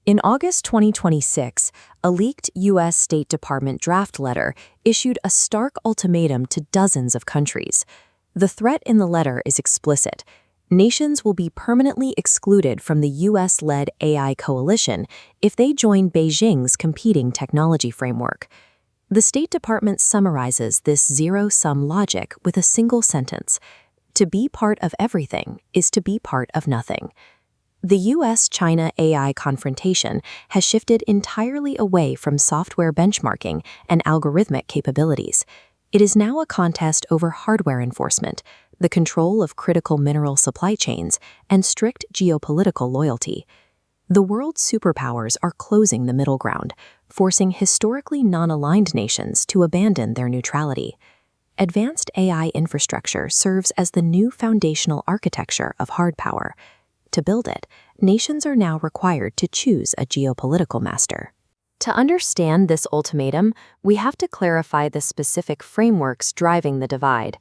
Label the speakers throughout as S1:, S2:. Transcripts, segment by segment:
S1: In August 2026, a leaked U.S. State Department draft letter issued a stark ultimatum to dozens of countries. The threat in the letter is explicit. Nations will be permanently excluded from the U.S.-led AI coalition if they join Beijing's competing technology framework. The State Department summarizes this zero-sum logic with a single sentence: to be part of everything is to be part of nothing. The U.S.-China AI confrontation has shifted entirely away from software benchmarking and algorithmic capabilities. It is now a contest over hardware enforcement, the control of critical mineral supply chains, and strict geopolitical loyalty. The world's superpowers are closing the middle ground, forcing historically non-aligned nations to abandon their neutrality. Advanced AI infrastructure serves as the new foundational architecture of hard power. To build it, nations are now required to choose a geopolitical master. To understand this ultimatum, we have to clarify the specific frameworks driving the divide.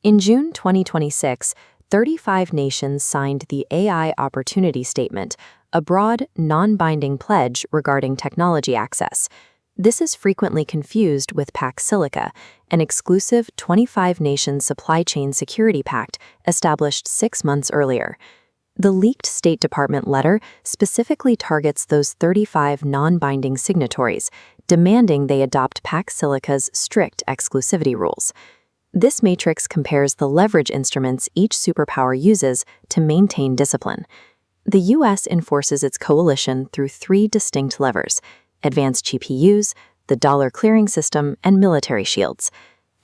S1: In June 2026, 35 nations signed the AI Opportunity Statement, a broad, non-binding pledge regarding technology access. This is frequently confused with Pax Silica, an exclusive 25-nation supply chain security pact established 6 months earlier. The leaked State Department letter specifically targets those 35 non-binding signatories, demanding they adopt Pax Silica's strict exclusivity rules. This matrix compares the leverage instruments each superpower uses to maintain discipline. The U.S. enforces its coalition through 3 distinct levers: advanced GPUs, the dollar clearing system, and military shields.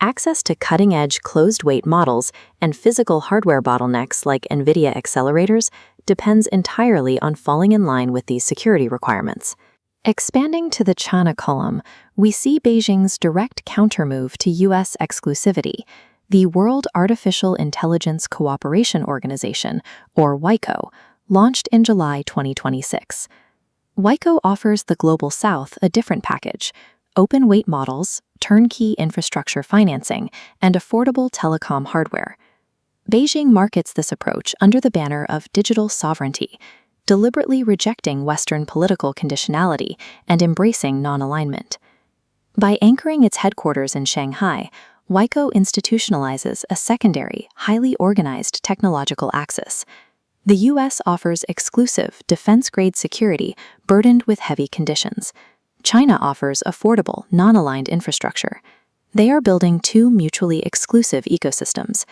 S1: Access to cutting-edge closed-weight models and physical hardware bottlenecks like NVIDIA accelerators depends entirely on falling in line with these security requirements. Expanding to the China column, we see Beijing's direct countermove to U.S. exclusivity, the World Artificial Intelligence Cooperation Organization, or WAICO, launched in July 2026. WAICO offers the Global South a different package: open-weight models, turnkey infrastructure financing, and affordable telecom hardware. Beijing markets this approach under the banner of digital sovereignty, deliberately rejecting Western political conditionality and embracing non-alignment. By anchoring its headquarters in Shanghai, WAICO institutionalizes a secondary, highly organized technological axis. The U.S. offers exclusive, defense-grade security burdened with heavy conditions. China offers affordable, non-aligned infrastructure. They are building 2 mutually exclusive ecosystems.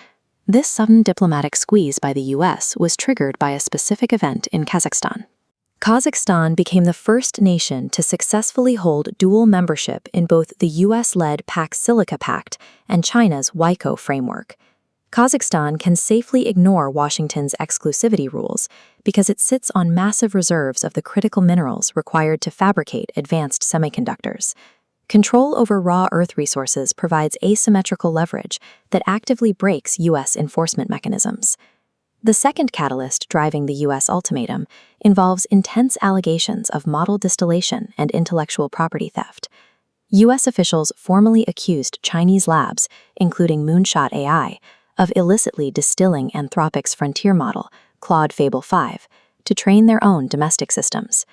S1: This sudden diplomatic squeeze by the U.S. was triggered by a specific event in Kazakhstan. Kazakhstan became the first nation to successfully hold dual membership in both the U.S.-led Pax Silica Pact and China's WAICO framework. Kazakhstan can safely ignore Washington's exclusivity rules because it sits on massive reserves of the critical minerals required to fabricate advanced semiconductors. Control over raw earth resources provides asymmetrical leverage that actively breaks U.S. enforcement mechanisms. The second catalyst driving the U.S. ultimatum involves intense allegations of model distillation and intellectual property theft. U.S. officials formally accused Chinese labs, including Moonshot AI, of illicitly distilling Anthropic's frontier model, Claude Fable 5, to train their own domestic systems.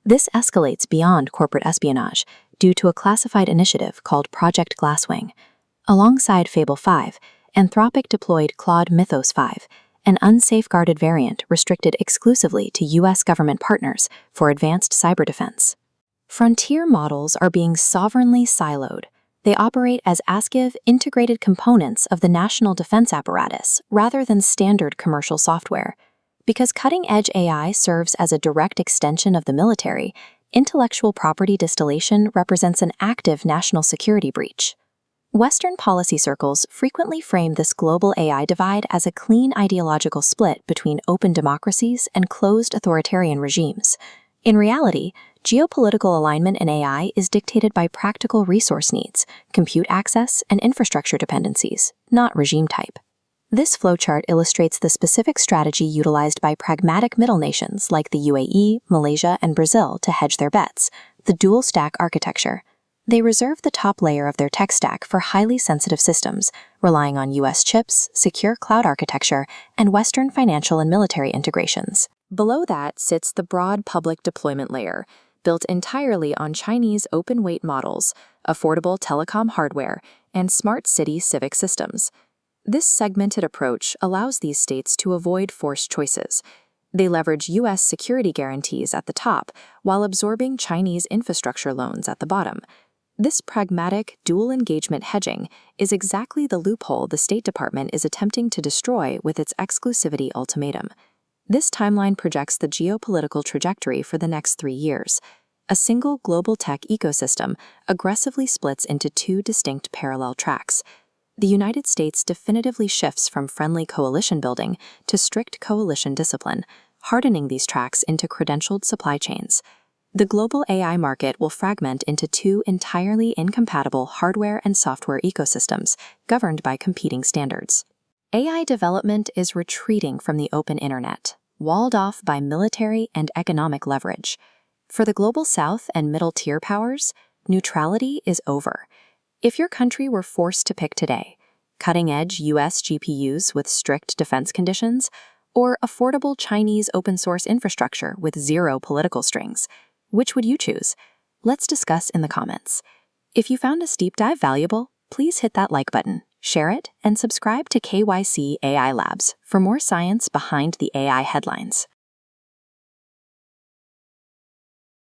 S1: This escalates beyond corporate espionage due to a classified initiative called Project Glasswing. Alongside Fable 5, Anthropic deployed Claude Mythos 5, an unsafeguarded variant restricted exclusively to U.S. government partners for advanced cyber defense. Frontier models are being sovereignly siloed. They operate as ASCII integrated components of the national defense apparatus rather than standard commercial software. Because cutting-edge AI serves as a direct extension of the military, intellectual property distillation represents an active national security breach. Western policy circles frequently frame this global AI divide as a clean ideological split between open democracies and closed authoritarian regimes. In reality, geopolitical alignment in AI is dictated by practical resource needs, compute access, and infrastructure dependencies, not regime type. This flowchart illustrates the specific strategy utilized by pragmatic middle nations like the UAE, Malaysia, and Brazil to hedge their bets, the dual-stack architecture. They reserve the top layer of their tech stack for highly sensitive systems, relying on U.S. chips, secure cloud architecture, and Western financial and military integrations. Below that sits the broad public deployment layer, built entirely on Chinese open-weight models, affordable telecom hardware, and smart city civic systems. This segmented approach allows these states to avoid forced choices. They leverage U.S. security guarantees at the top while absorbing Chinese infrastructure loans at the bottom. This pragmatic, dual-engagement hedging is exactly the loophole the State Department is attempting to destroy with its exclusivity ultimatum. This timeline projects the geopolitical trajectory for the next 3 years. A single global tech ecosystem aggressively splits into 2 distinct parallel tracks. The United States definitively shifts from friendly coalition building to strict coalition discipline, hardening these tracks into credentialed supply chains. The global AI market will fragment into 2 entirely incompatible hardware and software ecosystems governed by competing standards. AI development is retreating from the open internet, walled off by military and economic leverage. For the global South and middle-tier powers, neutrality is over. If your country were forced to pick today, cutting-edge US GPUs with strict defense conditions, or affordable Chinese open-source infrastructure with 0 political strings, which would you choose? Let's discuss in the comments. If you found this deep dive valuable, please hit that like button, share it, and subscribe to KYC AI Labs for more science behind the AI headlines.